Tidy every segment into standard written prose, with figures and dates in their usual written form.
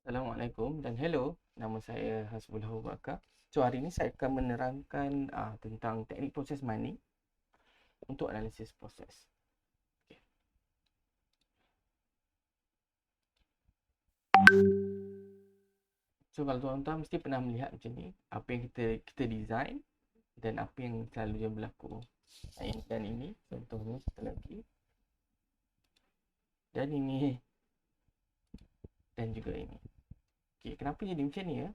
Assalamualaikum dan hello, nama saya Hasbullah Abu Bakar. So hari ini saya akan menerangkan tentang teknik proses mining untuk analisis proses. Okay. So kalau tuan-tuan mesti pernah melihat macam ni, apa yang kita design dan apa yang selalu yang berlaku. Dan ini contohnya kita lagi. Dan ini dan juga ini. Okay, kenapa jadi macam ni ya?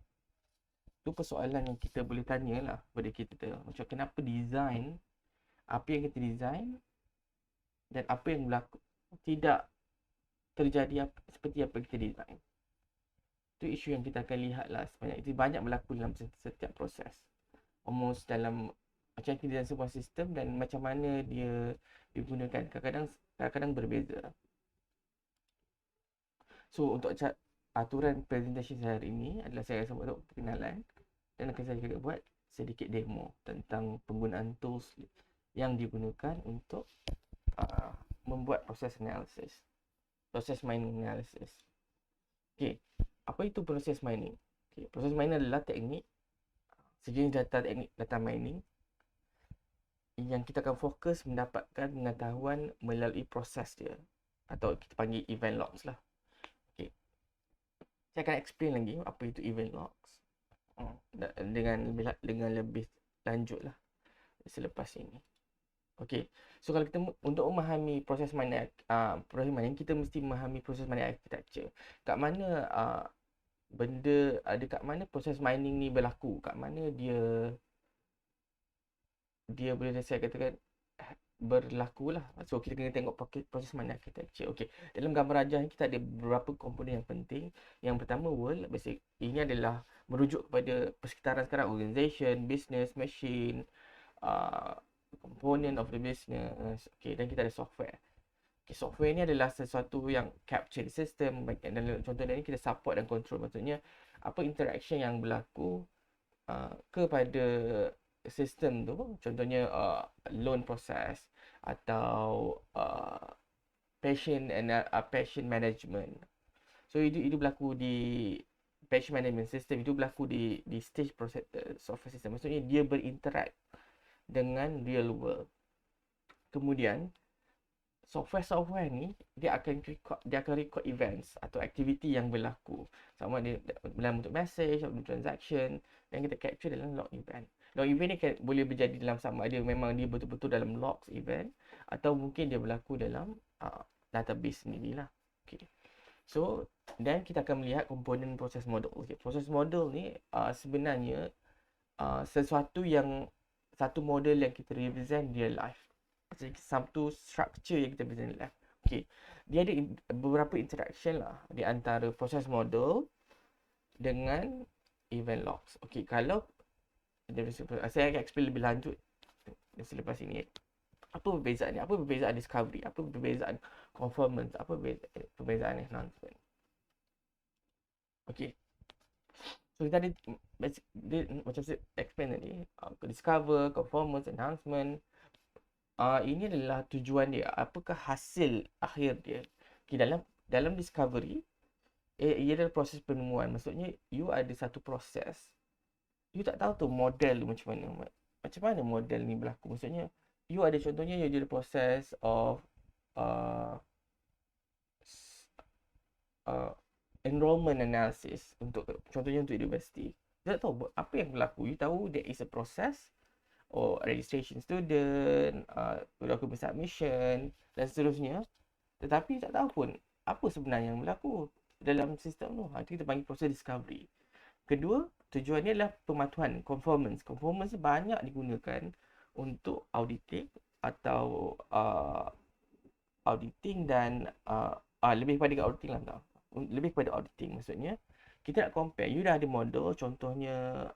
Itu persoalan yang kita boleh tanyalah pada kita. Macam kenapa design, apa yang kita design dan apa yang berlaku tidak terjadi seperti apa kita design. Itu isu yang kita akan lihat lah sebanyak itu banyak berlaku dalam setiap proses. Almost dalam macam kita design sebuah sistem dan macam mana dia digunakan kadang-kadang berbeza. So untuk aturan presentation saya hari ini adalah saya akan buat perkenalan dan akan saya juga buat sedikit demo tentang penggunaan tools yang digunakan untuk membuat proses analysis, proses mining analysis. Okay, apa itu proses mining? Okay, proses mining adalah teknik sejenis teknik data mining yang kita akan fokus mendapatkan pengetahuan melalui proses dia atau kita panggil event logs lah. Okay, saya akan explain lagi apa itu event logs dengan lebih lanjut lah selepas ini. Okay, so kalau kita untuk memahami proses mining, kita mesti memahami proses mining architecture. Kat mana kat mana proses mining ni berlaku, kat mana dia boleh saya katakan berlaku lah. So kita kena tengok proses mining architecture. Okay, dalam gambar rajah ni kita ada beberapa komponen yang penting. Yang pertama world, basic. Ini adalah merujuk kepada persekitaran sekarang, organization, business, machine, component of the business. Okay, dan kita ada software. Okay, software ni adalah sesuatu yang capture the system. Contohnya ni kita support dan control. Maksudnya apa interaction yang berlaku kepada sistem tu. Contohnya loan process atau patient management. So itu berlaku di patient management system, itu berlaku di stage process software system. Maksudnya dia berinteract dengan real world. Kemudian software ni dia akan record events atau aktiviti yang berlaku, sama ada dalam bentuk message atau transaction, dan kita capture dalam log event. Log event ni boleh berjadi dalam sama ada memang dia betul-betul dalam logs event atau mungkin dia berlaku dalam database sendirilah. Okay. So dan kita akan melihat komponen proses model. Okay. Proses model ni sebenarnya satu model yang kita represent real life. Satu structure yang kita present live. Okay, dia ada beberapa interaction lah di antara proses model dengan event logs. Okay, kalau saya akan explain lebih lanjut selepas ini. Apa perbezaan ni? Apa perbezaan discovery? Apa perbezaan conformance? Apa perbezaan enhancement? Okay, so kita ada macam saya explain tadi, discover, conformance, enhancement. Ini adalah tujuan dia. Apakah hasil akhir dia? Okay, dalam discovery, ia adalah proses penemuan. Maksudnya, you ada satu proses. You tak tahu tu model macam mana. Macam mana model ni berlaku. Maksudnya, you ada contohnya, you ada proses of uh, uh, enrollment analysis contohnya untuk universiti. You tak tahu apa yang berlaku. You tahu there is a process registration student, document submission dan seterusnya. Tetapi tak tahu pun apa sebenarnya yang berlaku dalam sistem tu. Itu kita panggil proses discovery. Kedua, tujuannya adalah pematuhan, conformance. Conformance banyak digunakan untuk auditing atau auditing dan lebih kepada auditing lah tau. Lebih kepada auditing maksudnya. Kita nak compare, you dah ada model, contohnya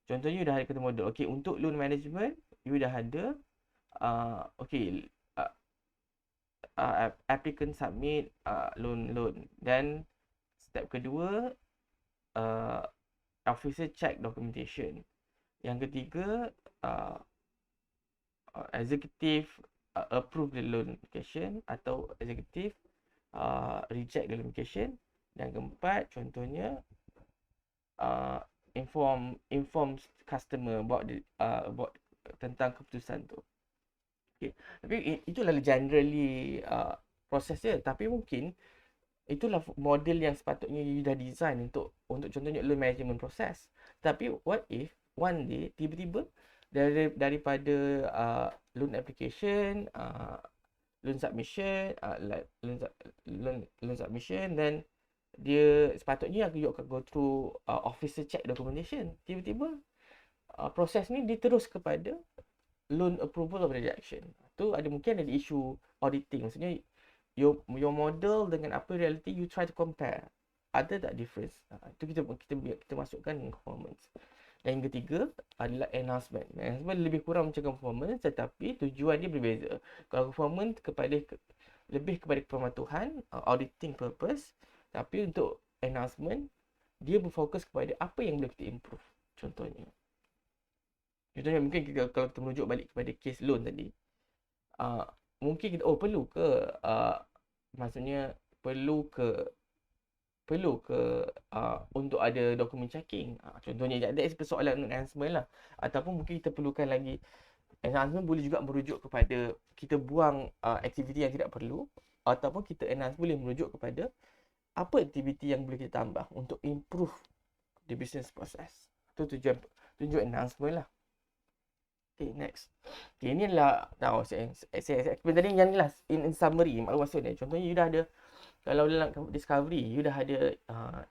you dah ada kata model. Okay, untuk loan management, you dah ada okay, applicant submit loan. Dan step kedua, officer check documentation. Yang ketiga, executive approve the loan application atau executive reject the loan application. Yang keempat, contohnya inform customer about tentang keputusan tu. Okay. Tapi itulah generally proses dia. Tapi mungkin itulah model yang sepatutnya you dah design untuk contohnya loan management process. Tapi what if one day tiba-tiba daripada loan application, loan submission, loan submission, then dia sepatutnya you akan go through officer check documentation. Tiba-tiba proses ni diterus kepada loan approval or rejection. Tu mungkin ada isu auditing. Maksudnya your model dengan apa reality you try to compare. Ada tak difference? Itu kita masukkan performance. Dan yang ketiga adalah enhancement. Enhancement lebih kurang macam performance tetapi tujuan dia berbeza. Kalau performance lebih kepada pematuhan, auditing purpose, tapi untuk enhancement dia berfokus kepada apa yang boleh kita improve. Contohnya mungkin kalau kita merujuk balik kepada case loan tadi, mungkin kita perlu ke maksudnya perlu ke untuk ada dokumen checking. Contohnya ada persoalan enhancement lah. Ataupun mungkin kita perlukan lagi enhancement, boleh juga merujuk kepada kita buang aktiviti yang tidak perlu, ataupun kita enhance boleh merujuk kepada apa aktiviti yang boleh kita tambah untuk improve the business process. Itu tujuan enhancement lah. Okay, next. Okay, ni adalah saya explain tadi yang ni lah in summary maksud dia. Contohnya you dah ada, kalau dalam discovery you dah ada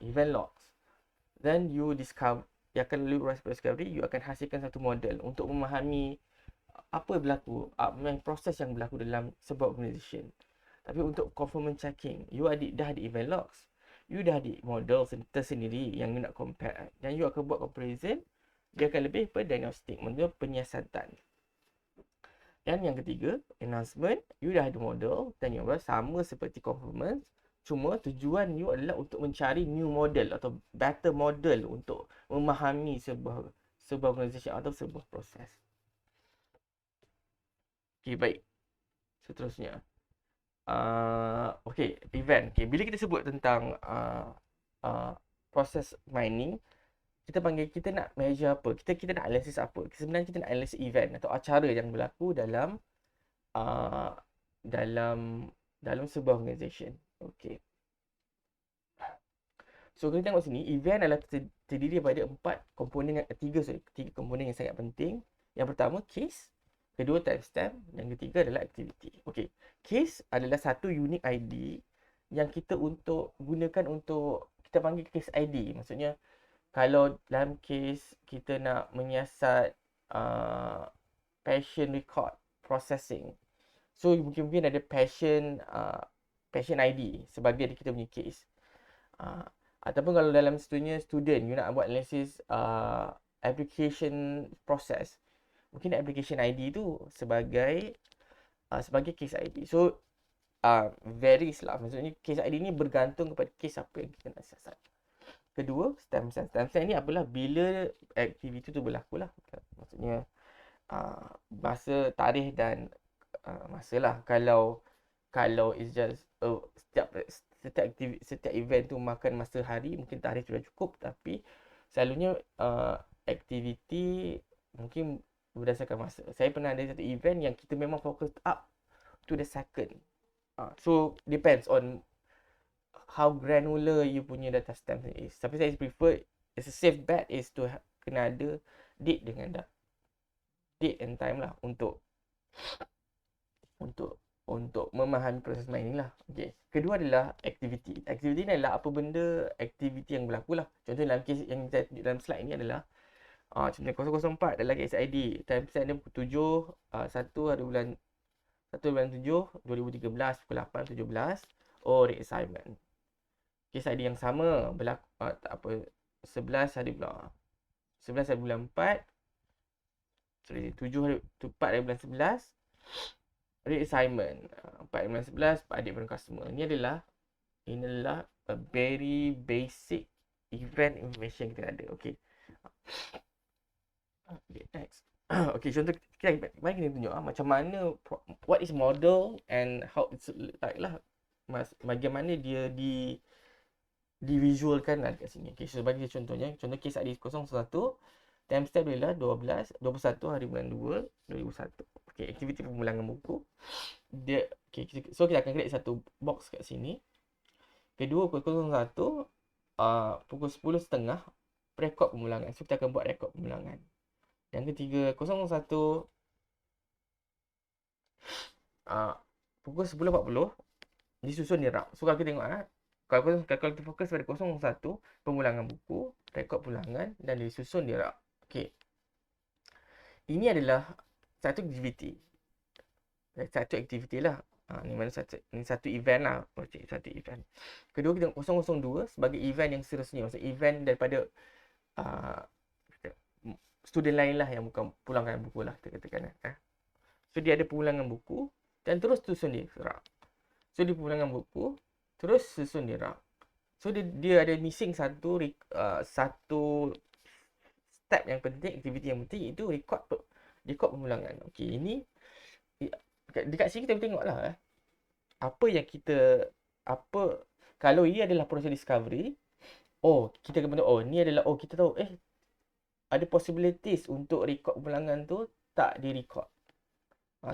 event logs, then you akan lalui discovery, you akan hasilkan satu model untuk memahami apa berlaku, proses yang berlaku dalam sebuah organisation. Tapi untuk performance checking, you dah ada event logs, you dah ada model tersendiri yang you nak compare, dan you akan buat comparison. Dia akan lebih pada diagnostik, maksudnya penyiasatan. Dan yang ketiga, enhancement, you dah ada model dan yang sama seperti performance, cuma tujuan you adalah untuk mencari new model atau better model untuk memahami sebuah organisasi atau sebuah proses. Okay, baik. Seterusnya. Okay, event. Okay, bila kita sebut tentang proses mining, kita nak measure apa? Kita nak analysis apa? Sebenarnya kita nak analysis event atau acara yang berlaku dalam sebuah organisation. Okay. So kita tengok sini, event adalah terdiri daripada tiga komponen yang sangat penting. Yang pertama case, kedua timestamp, dan ketiga adalah activity. Okay. Case adalah satu unique ID yang kita gunakan untuk kita panggil case ID. Maksudnya kalau dalam case kita nak menyiasat patient record processing, so mungkin ada patient ID sebagai kita punya case. Ataupun kalau dalam student you nak buat analisis application process, mungkin application ID tu sebagai case ID. So varies lah, maksudnya case ID ni bergantung kepada case apa yang kita nak siasat. Kedua, timestamp. Timestamp ni apalah bila aktiviti tu berlaku lah. Maksudnya masa, tarikh dan masa lah. Kalau it's just setiap event tu makan masa hari, mungkin tarikh sudah cukup. Tapi selalunya aktiviti mungkin berdasarkan masa. Saya pernah ada satu event yang kita memang fokus up to the second. So depends on how granular you punya data stamp is. Tapi saya prefer, it's a safe bet is to kena ada date dengan date and time lah untuk memahami proses mining lah. Okay. Kedua adalah activity. Activity ni adalah apa benda aktiviti yang berlaku lah. Contoh dalam case yang saya tunjuk dalam slide ni adalah contohnya 004 adalah case ID. Timestamp dia pukul 7 bulan 7 2013 pukul 8.17. Reassignment. Case ID yang sama berlaku 11 hari bulan 4. 4 hari bulan 11. Reassignment 4 hari bulan 11 pada bulan customer. Ini adalah a very basic event information kita ada. Okay, next. Okay, contoh mari kita tunjuk macam mana what is model and how it's like lah. Bagaimana dia divisualkan lah dekat sini. Okay, so bagi contohnya, contoh kes ID01, timestamp dia lah 21 hari bulan 2 2001. Okay, aktiviti pemulangan buku. Okay, so kita akan create satu box kat sini. Kedua, pukul 01, pukul 10.30, rekod pemulangan. So kita akan buat rekod pemulangan. Yang ketiga, 01, pukul 10.40, disusun di rak. So kalau kita tengok kalau kita fokus pada 01, pemulangan buku, rekod pulangan dan disusun di rak. Okey. Ini adalah satu aktiviti. Satu aktiviti lah. Ni mana satu event lah. Okey, satu event. Kedua, kita tengok 002 sebagai event yang seterusnya. Maksud event daripada student lain lah yang bukan pulangan buku lah, kita katakan. So dia ada pulangan buku dan terus susun di rak. So dia pulangan buku terus susun di rak. So dia ada missing satu step yang penting, aktiviti yang penting, itu record pemulangan. Okey, ini dekat sini kita tengoklah apa yang apa kalau ini adalah proses discovery. Kita kena ni adalah kita tahu ada possibilities untuk record pemulangan tu tak di-record.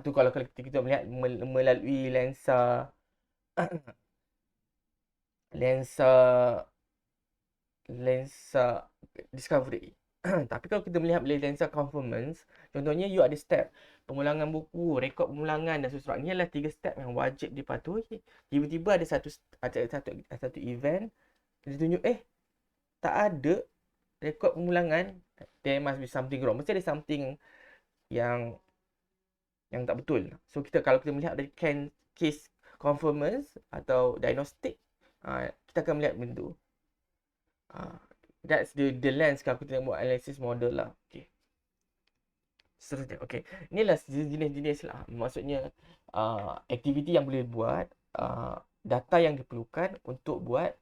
Tu kalau kita melihat melalui lensa discovery. Tapi kalau kita melihat melalui lensa conformance, contohnya you ada step pemulangan buku, rekod pemulangan dan seterusnya. Ini adalah 3 step yang wajib dipatuhi. Tiba-tiba ada satu event dia tunjuk tak ada rekod pemulangan, there must be something wrong. Mesti ada something yang tak betul. So kalau kita melihat dari case conformance atau diagnostic, kita akan melihat benda tu. That's the lens kalau kita buat analysis model lah. Okay. Seterusnya. Okay. Inilah jenis-jenis lah. Maksudnya aktiviti yang boleh buat, data yang diperlukan untuk buat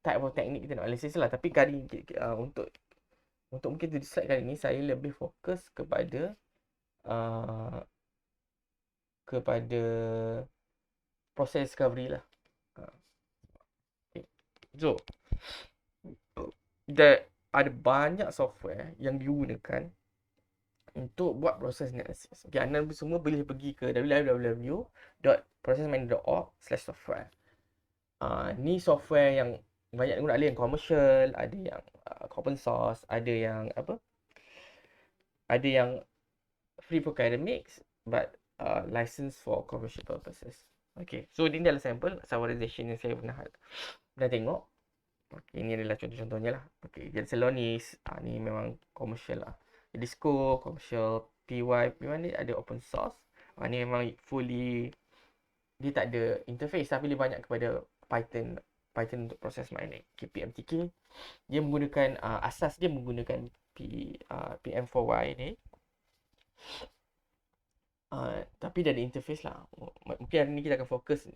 type of teknik kita nak analisis lah. Tapi kali untuk mungkin di slide kali ni saya lebih fokus kepada proses discovery lah. Okay. So ada banyak software yang digunakan untuk buat proses analysis. Okay, anda semua boleh pergi ke www.processmining.org/software. Ni software yang banyak guna, ada yang commercial, ada yang open source, ada yang free for academics but license for commercial purposes. Okay, so ini adalah sampel summarization yang saya pernah tengok. Okay, ini adalah contoh-contohnya lah. Okay, jadi Celonis, ni memang commercial lah. Disco, commercial. PY ni ada open source. Ni memang fully, dia tak ada interface tapi dia banyak kepada Python untuk proses mining. Okay, PMTK, dia menggunakan asas dia menggunakan PM4Y ni. Tapi dia ada interface lah. Mungkin hari ni kita akan fokus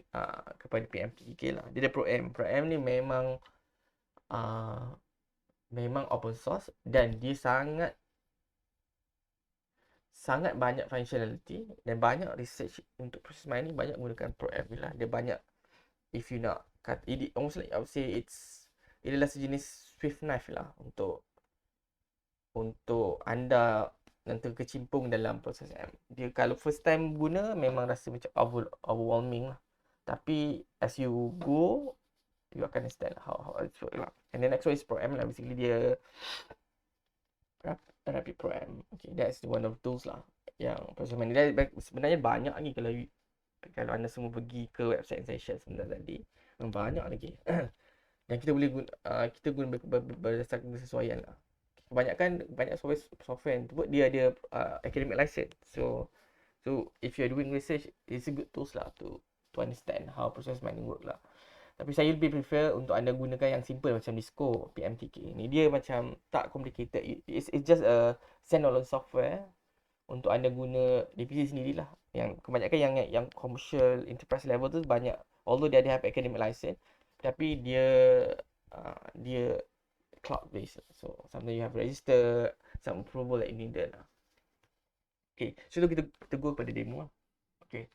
kepada PMTK lah. Dia ada ProM ni memang open source dan dia sangat banyak functionality dan banyak research untuk proses mining banyak menggunakan ProM lah. Dia banyak, if you nak kata, almost like I would say it adalah sejenis Swift knife lah untuk anda nanti kecimpung dalam proses M. Dia kalau first time guna memang rasa macam overwhelming lah. Tapi as you go, you akan understand how it's work lah. And the next one is ProM lah. Basically dia Rapid ProM. Okay, that's one of tools lah yang proses mining. Sebenarnya banyak lagi kalau anda semua pergi ke website Session sebenarnya tadi, banyak lagi. Dan kita boleh guna berdasarkan kesesuaian lah. Kebanyakan banyak software yang buat dia ada academic license. So if you're doing research, it's a good tools lah to understand how process mining work lah. Tapi saya lebih prefer untuk anda gunakan yang simple macam Disco, PMTK. Ni dia macam tak complicated. It's just a standalone software untuk anda guna di PC sendirilah. Yang kebanyakan yang commercial enterprise level tu banyak, although dia ada academic license, tapi dia cloud based. So sometimes you have register some approval that you needed lah. Okay, so kita go pada demo lah. Okay,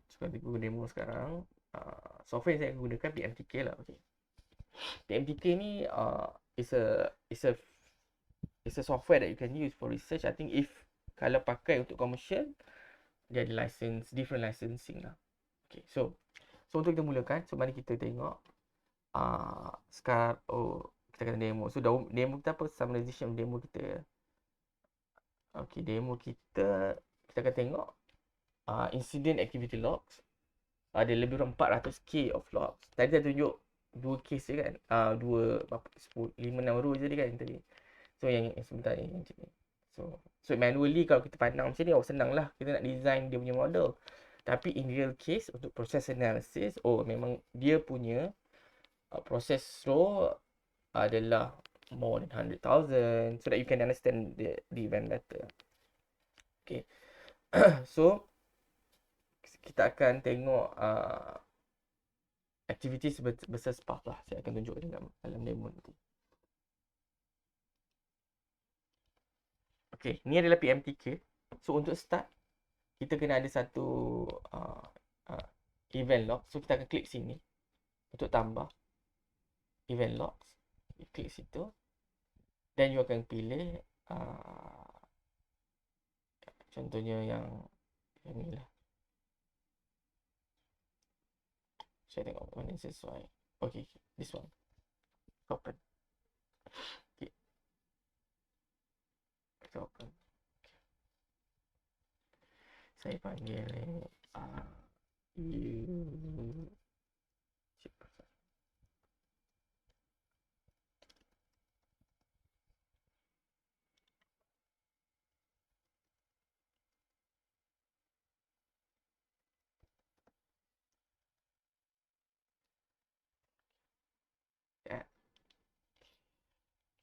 so kita go demo sekarang. Software yang saya akan gunakan PMTK lah. Okay, PMTK ni is a software that you can use for research. I think if kalau pakai untuk commercial, dia ada different licensing lah. Okay, so untuk kita mulakan, so mari kita tengok sekarang, kita akan demo. So demo kita apa? Summarization demo kita. Okay, demo kita akan tengok incident activity logs. Ada lebih kurang 400k of logs. Tadi saya tunjuk 2 case je kan. 5-6 row je kan tadi. So yang sebentar ni macam ni. So manually kalau kita pandang macam ni, senang lah kita nak design dia punya model. Tapi in real case untuk process analysis, memang dia punya process row adalah more than 100,000, so that you can understand the event better. Okay. So kita akan tengok activities versus path lah. Saya akan tunjuk dalam demo nanti. Okay, ni adalah PMTK. So untuk start, kita kena ada satu event log. So kita akan klik sini untuk tambah event logs. Klik situ. Dan you akan pilih contohnya yang ni lah. Saya tengok mana yang sesuai. Okay, this one. Open. Okay. Kita open. Okay. Saya panggil ni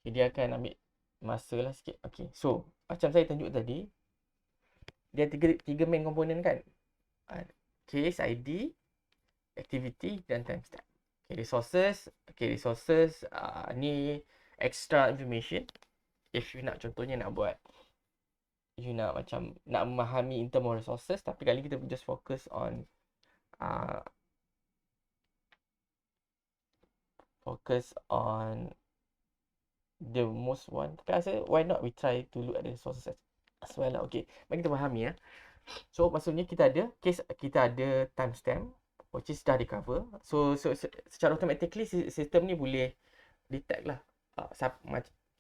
okay, dia akan ambil masa lah sikit. Okay, so macam saya tunjuk tadi, dia tiga main komponen kan. Case ID, activity dan timestamp. Okay, resources ni extra information. If you nak contohnya nak buat, you nak macam nak memahami in term of resources, tapi kali kita just focus on the most one. Tapi I say why not we try to look at the resources as well lah. Okay, mari kita fahami ya. So maksudnya kita ada case, kita ada timestamp which is dah di cover. So secara automatically sistem ni boleh detect lah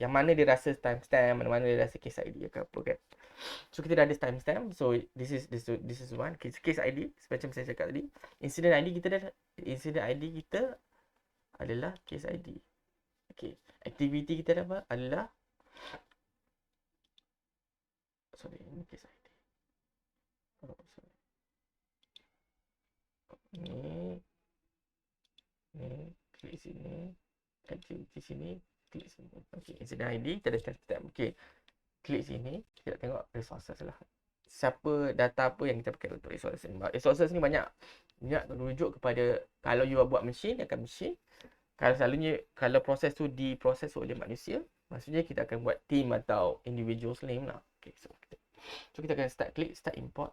yang mana dia rasa timestamp, mana dia rasa case ID ke apa kan. So kita dah ada timestamp. So this is one case ID macam saya cakap tadi. Incident ID kita adalah case ID. Okay, activity kita adalah ini case ID. Ni klik sini, activity sini, klik sini. Okay, incident ID kita ada timestamp. Okay, klik sini, kita tengok resources lah. Siapa data apa yang kita pakai untuk resources ni. Resources ni banyak merujuk kepada kalau you buat mesin, akan mesin. Kalau proses tu diproses oleh manusia, maksudnya kita akan buat team atau individuals name lah. Okay, so kita akan start import.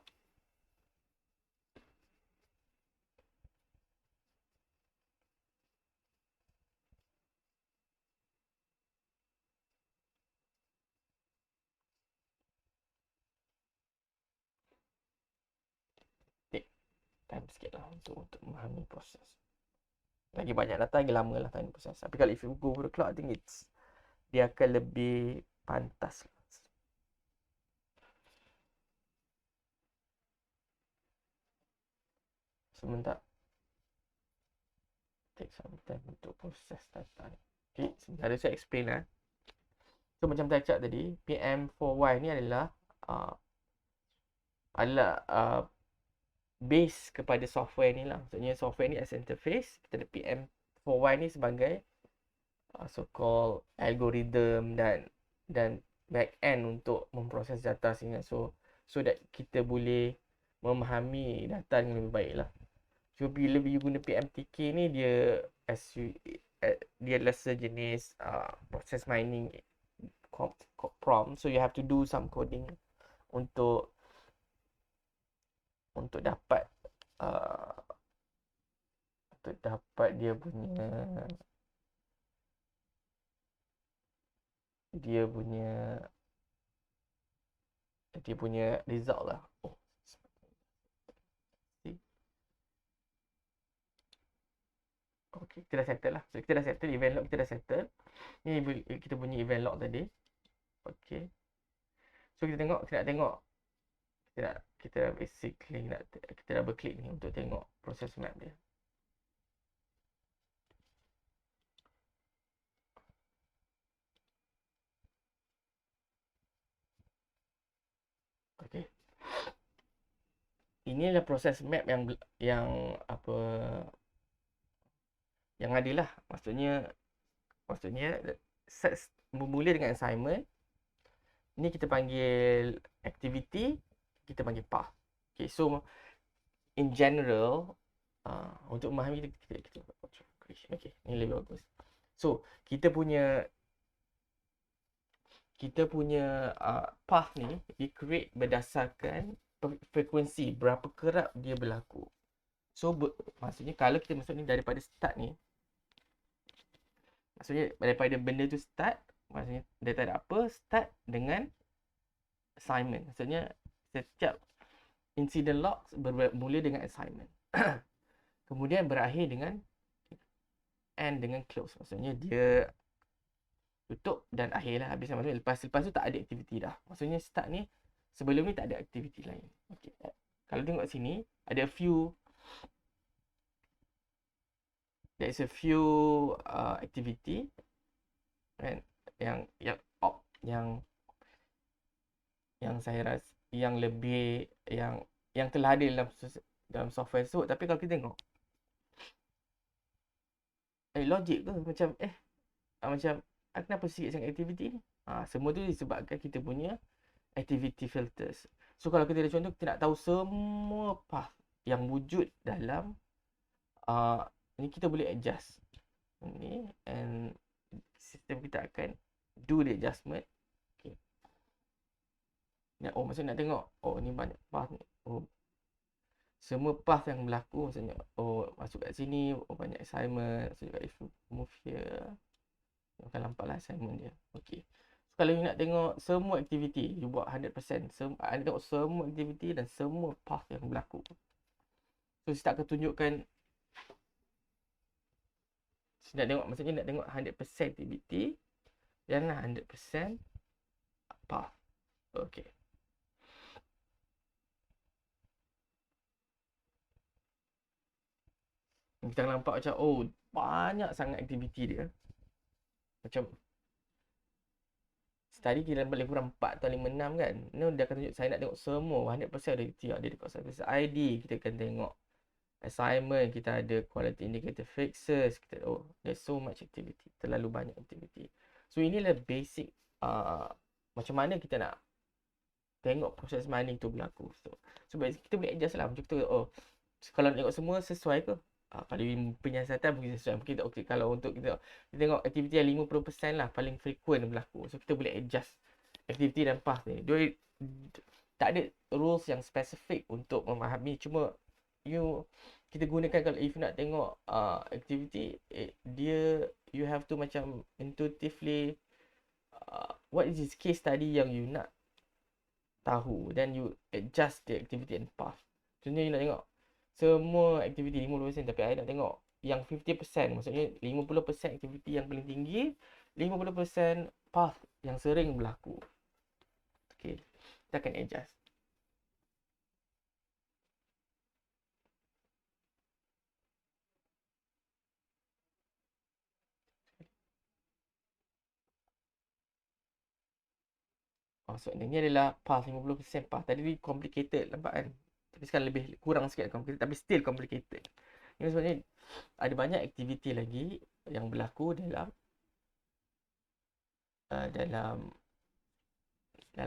Time sikit lah untuk memahami proses. Lagi banyak data, lagi lama lah time proses. Tapi kalau if you go over the cloud, I think dia akan lebih pantas. Sebentar. Take some time untuk proses data ni. Okay, sebentar saya explain lah. So macam saya cakap tadi, PM4Y ni adalah base kepada software ni lah. Maksudnya software ni as interface. Kita ada PM4Y ni sebagai so-called algorithm dan back end untuk memproses data sehingga so that kita boleh memahami data dengan lebih baik lah. So bila you guna PMTK ni, dia adalah sejenis process mining prompt. So you have to do some coding untuk untuk dapat uh, dia punya dia punya dia punya result lah. Oh, okay, kita dah settle lah. So, kita dah settle, event log kita dah settle. Ni kita punya event log tadi. Okay. So, kita tengok, kita nak tengok. Kita basically kita double click ni untuk tengok proses map dia. Okay. Ini adalah proses map yang apa yang adil lah. Maksudnya bermula dengan assignment. Ni kita panggil activity, kita panggil path. Okay, so in general, untuk memahami kita okay, ni lebih bagus. So, kita punya path ni di-create berdasarkan frekuensi, berapa kerap dia berlaku. So, maksudnya kalau kita masuk ni daripada start ni, maksudnya daripada benda tu start, maksudnya dia tak ada apa, start dengan assignment. Maksudnya setiap incident logs bermula dengan assignment. Kemudian berakhir dengan end dengan close. Maksudnya dia tutup dan akhir lah. Habis maksudnya lepas tu tak ada aktiviti dah. Maksudnya start ni, sebelum ni tak ada aktiviti lain. Okay. Kalau tengok sini, ada there's a few activity kan, yang saya rasa yang lebih yang telah ada dalam software tersebut. Tapi kalau kita tengok logik ke macam kenapa sikit sangat aktiviti ni? Semua tu disebabkan kita punya activity filters. So kalau kita ada contoh, kita nak tahu semua path yang wujud dalam ni, kita boleh adjust ni, and sistem kita akan do the adjustment. Okay. Maksudnya nak tengok, ni banyak path ni. Semua path yang berlaku, maksudnya masuk kat sini, banyak assignment. Maksudnya if you move here, you akan nampak lah assignment dia. Okay. So kalau you nak tengok semua aktiviti, you buat 100%. Anda tengok semua aktiviti dan semua path yang berlaku. So saya akan tunjukkan, nak tengok, maksudnya nak tengok 100% aktiviti dan 100% path. Okay. Kita akan nampak macam banyak sangat aktiviti dia. Macam tadi kita lebih kurang 4 atau 5, 6 kan. Ni dia akan tunjuk saya nak tengok semua 100% ada dekat service ID. Kita akan tengok assignment, kita ada quality indicator fixes, there's so much activity, terlalu banyak activity. So inilah basic macam mana kita nak tengok proses mining tu berlaku. So kita boleh adjust lah. Macam kita kalau nak tengok semua sesuai ke? Kalau penyiasatan mungkin sesuai. Mungkin okay, kalau untuk kita tengok aktiviti yang 50% lah paling frequent berlaku. So kita boleh adjust aktiviti dan path ni. Tak ada rules yang spesifik untuk memahami. Cuma kita gunakan kalau if nak tengok aktiviti, you have to macam intuitively what is this case study yang you nak tahu, then you adjust the activity and path. Contohnya you nak tengok semua aktiviti 50%, tapi I nak tengok yang 50%, maksudnya 50% aktiviti yang paling tinggi, 50% path yang sering berlaku. Okay, kita akan adjust. So ini adalah path 50% path. Tadi ni complicated, nampak kan? Tapi sekarang lebih kurang sikit complicated, tapi still complicated. Ini sebenarnya ada banyak aktiviti lagi yang berlaku dalam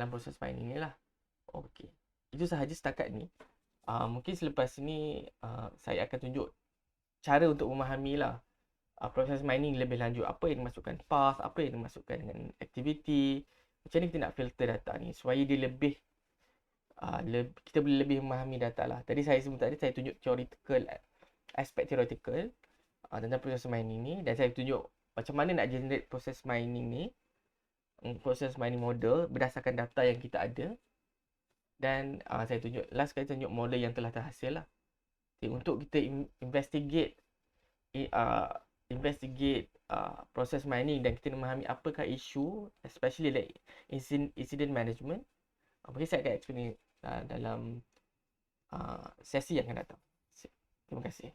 proses mining ni lah. Okey. Itu sahaja setakat ni. Mungkin selepas ni saya akan tunjuk cara untuk memahami lah proses mining lebih lanjut. Apa yang dimasukkan path, apa yang dimasukkan dengan aktiviti. Macam ni kita nak filter data ni supaya dia lebih kita boleh lebih memahami data lah. Tadi saya sebut tadi, saya tunjuk aspek theoretical tentang proses mining ni, dan saya tunjuk macam mana nak generate proses mining ni, proses mining model berdasarkan data yang kita ada. Dan saya tunjuk, last kali saya tunjuk model yang telah terhasil lah. Jadi, untuk kita investigate proses mining dan kita memahami apakah isu, especially like incident management, mungkin saya akan explain dalam sesi yang akan datang. Terima kasih.